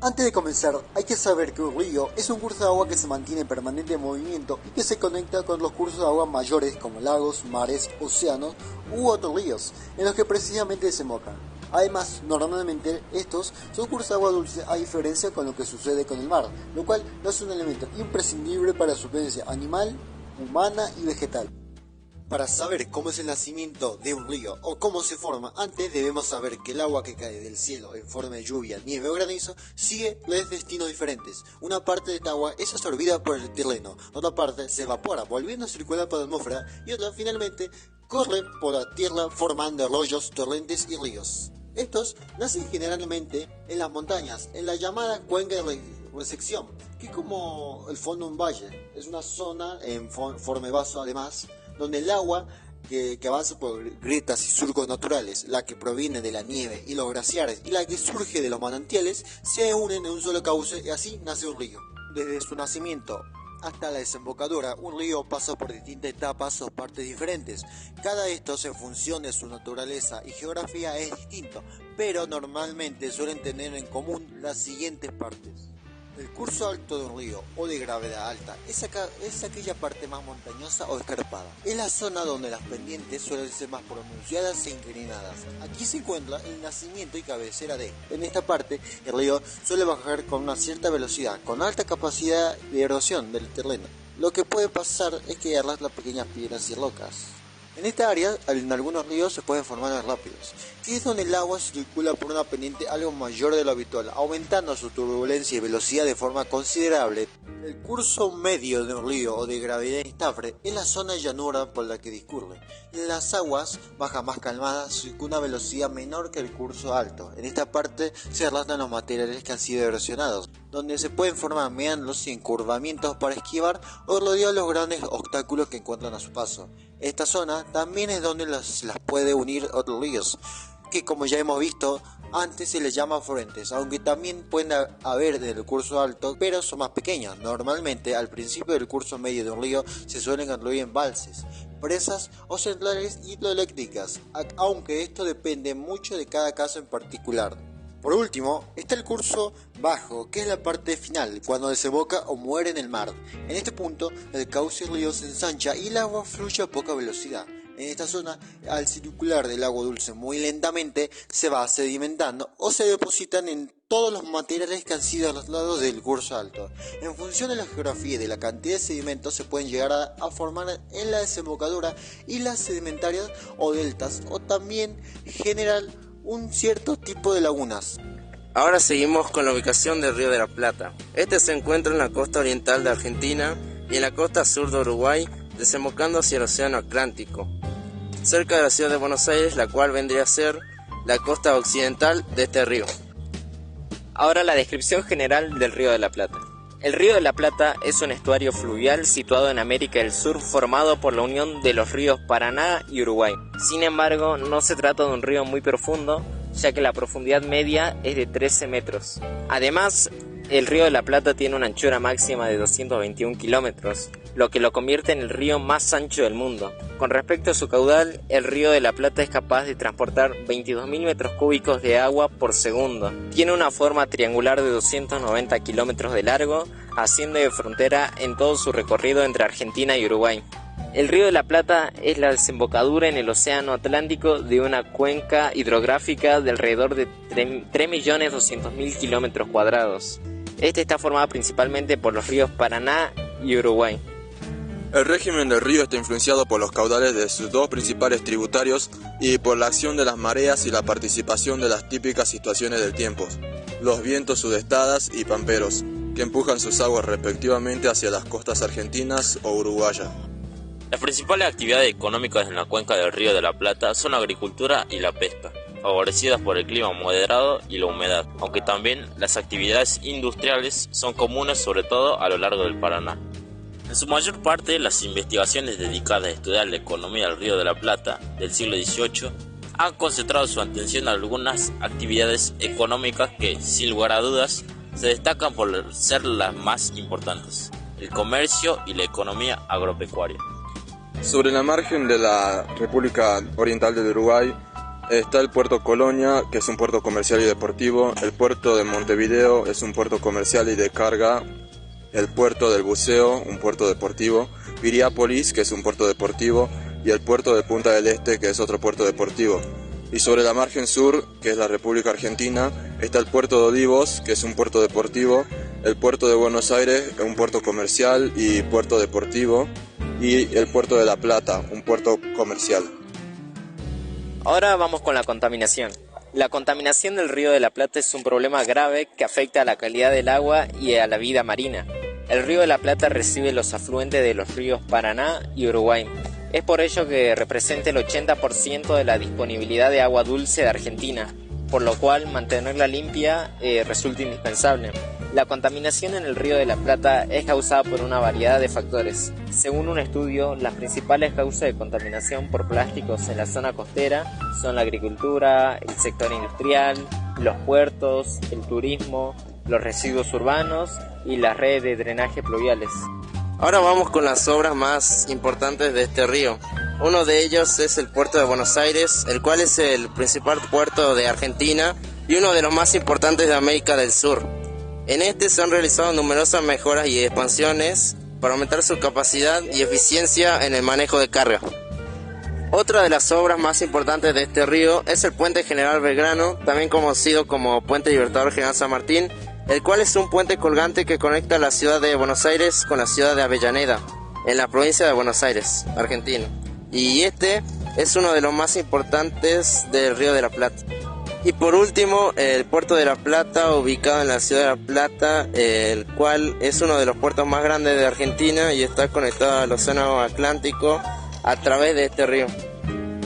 Antes de comenzar, hay que saber que un río es un curso de agua que se mantiene en permanente movimiento y que se conecta con los cursos de agua mayores como lagos, mares, océanos u otros ríos, en los que precisamente desembocan. Además, normalmente estos son cursos de agua dulce a diferencia con lo que sucede con el mar, lo cual no es un elemento imprescindible para la supervivencia animal, humana y vegetal. Para saber cómo es el nacimiento de un río o cómo se forma, antes debemos saber que el agua que cae del cielo en forma de lluvia, nieve o granizo sigue tres destinos diferentes. Una parte de esta agua es absorbida por el terreno, otra parte se evapora volviendo a circular por la atmósfera y otra finalmente corre por la tierra formando arroyos, torrentes y ríos. Estos nacen generalmente en las montañas, en la llamada cuenca de resección, que es como el fondo de un valle. Es una zona en forma de vaso además, donde el agua que avanza por grietas y surcos naturales, la que proviene de la nieve y los glaciares y la que surge de los manantiales, se unen en un solo cauce y así nace un río. Desde su nacimiento hasta la desembocadura, un río pasa por distintas etapas o partes diferentes. Cada de estos, en función de su naturaleza y geografía, es distinto, pero normalmente suelen tener en común las siguientes partes. El curso alto de un río o de gravedad alta es aquella parte más montañosa o escarpada. Es la zona donde las pendientes suelen ser más pronunciadas e inclinadas. Aquí se encuentra el nacimiento y cabecera de. En esta parte, el río suele bajar con una cierta velocidad, con alta capacidad de erosión del terreno. Lo que puede pasar es que arrastra pequeñas piedras y rocas. En esta área, en algunos ríos se pueden formar rápidos, que es donde el agua circula por una pendiente algo mayor de lo habitual, aumentando su turbulencia y velocidad de forma considerable. El curso medio de un río o de gravedad estable es la zona de llanura por la que discurre. Las aguas bajan más calmadas y con una velocidad menor que el curso alto. En esta parte se arrastran los materiales que han sido erosionados, donde se pueden formar meandros y encurvamientos para esquivar o rodear los grandes obstáculos que encuentran a su paso. Esta zona también es donde las puede unir otros ríos, que como ya hemos visto antes se les llama afluentes, aunque también pueden haber del curso alto, pero son más pequeños. Normalmente al principio del curso medio de un río se suelen incluir embalses, presas o centrales hidroeléctricas, aunque esto depende mucho de cada caso en particular. Por último, está el curso bajo, que es la parte final, cuando desemboca o muere en el mar. En este punto, el cauce del río se ensancha y el agua fluye a poca velocidad. En esta zona, al circular del agua dulce muy lentamente, se va sedimentando o se depositan en todos los materiales que han sido arrastrados del curso alto. En función de la geografía y de la cantidad de sedimentos, se pueden llegar a formar en la desembocadura y las sedimentarias o deltas, o también generar un cierto tipo de lagunas. Ahora seguimos con la ubicación del Río de la Plata. Este se encuentra en la costa oriental de Argentina y en la costa sur de Uruguay, desembocando hacia el Océano Atlántico, cerca de la ciudad de Buenos Aires, la cual vendría a ser la costa occidental de este río. Ahora la descripción general del Río de la Plata. El Río de la Plata es un estuario fluvial situado en América del Sur formado por la unión de los ríos Paraná y Uruguay. Sin embargo, no se trata de un río muy profundo, ya que la profundidad media es de 13 metros. Además, el Río de la Plata tiene una anchura máxima de 221 kilómetros, lo que lo convierte en el río más ancho del mundo. Con respecto a su caudal, el Río de la Plata es capaz de transportar 22.000 metros cúbicos de agua por segundo. Tiene una forma triangular de 290 kilómetros de largo, haciendo de frontera en todo su recorrido entre Argentina y Uruguay. El Río de la Plata es la desembocadura en el Océano Atlántico de una cuenca hidrográfica de alrededor de 3.200.000 kilómetros cuadrados. Este está formado principalmente por los ríos Paraná y Uruguay. El régimen del río está influenciado por los caudales de sus dos principales tributarios y por la acción de las mareas y la participación de las típicas situaciones del tiempo, los vientos sudestadas y pamperos, que empujan sus aguas respectivamente hacia las costas argentinas o uruguayas. Las principales actividades económicas en la cuenca del Río de la Plata son la agricultura y la pesca, favorecidas por el clima moderado y la humedad, aunque también las actividades industriales son comunes sobre todo a lo largo del Paraná. En su mayor parte, las investigaciones dedicadas a estudiar la economía del Río de la Plata del siglo XVIII han concentrado su atención en algunas actividades económicas que, sin lugar a dudas, se destacan por ser las más importantes: el comercio y la economía agropecuaria. Sobre la margen de la República Oriental del Uruguay Está el puerto Colonia, que es un puerto comercial y deportivo. El puerto de Montevideo es un puerto comercial y de carga. El puerto del Buceo, un puerto deportivo. Piriápolis, que es un puerto deportivo. Y el puerto de Punta del Este, que es otro puerto deportivo. Y sobre la margen sur, que es la República Argentina, está el puerto de Olivos, que es un puerto deportivo. El puerto de Buenos Aires, un puerto comercial y puerto deportivo. Y el puerto de La Plata, un puerto comercial. Ahora vamos con la contaminación. La contaminación del Río de la Plata es un problema grave que afecta a la calidad del agua y a la vida marina. El Río de la Plata recibe los afluentes de los ríos Paraná y Uruguay. Es por ello que representa el 80% de la disponibilidad de agua dulce de Argentina, por lo cual mantenerla limpia resulta indispensable. La contaminación en el Río de la Plata es causada por una variedad de factores. Según un estudio, las principales causas de contaminación por plásticos en la zona costera son la agricultura, el sector industrial, los puertos, el turismo, los residuos urbanos y las redes de drenaje pluviales. Ahora vamos con las obras más importantes de este río. Uno de ellos es el puerto de Buenos Aires, el cual es el principal puerto de Argentina y uno de los más importantes de América del Sur. En este se han realizado numerosas mejoras y expansiones para aumentar su capacidad y eficiencia en el manejo de carga. Otra de las obras más importantes de este río es el Puente General Belgrano, también conocido como Puente Libertador General San Martín, el cual es un puente colgante que conecta la ciudad de Buenos Aires con la ciudad de Avellaneda, en la provincia de Buenos Aires, Argentina. Y este es uno de los más importantes del Río de la Plata. Y por último, el puerto de La Plata, ubicado en la ciudad de La Plata, el cual es uno de los puertos más grandes de Argentina y está conectado al Océano Atlántico a través de este río.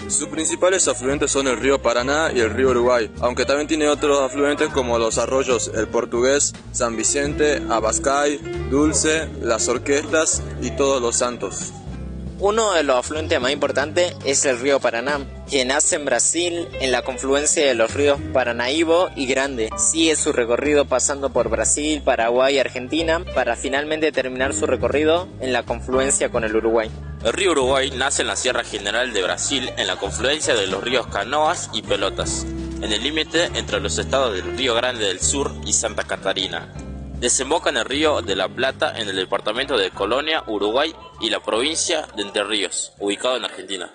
Sus principales afluentes son el río Paraná y el río Uruguay, aunque también tiene otros afluentes como los arroyos El Portugués, San Vicente, Abascay, Dulce, Las Orquestas y Todos los Santos. Uno de los afluentes más importantes es el río Paraná, que nace en Brasil en la confluencia de los ríos Paranaíbo y Grande. Sigue su recorrido pasando por Brasil, Paraguay y Argentina para finalmente terminar su recorrido en la confluencia con el Uruguay. El río Uruguay nace en la Sierra General de Brasil en la confluencia de los ríos Canoas y Pelotas, en el límite entre los estados del Río Grande del Sur y Santa Catarina. Desemboca en el Río de la Plata en el departamento de Colonia, Uruguay y la provincia de Entre Ríos, ubicado en Argentina.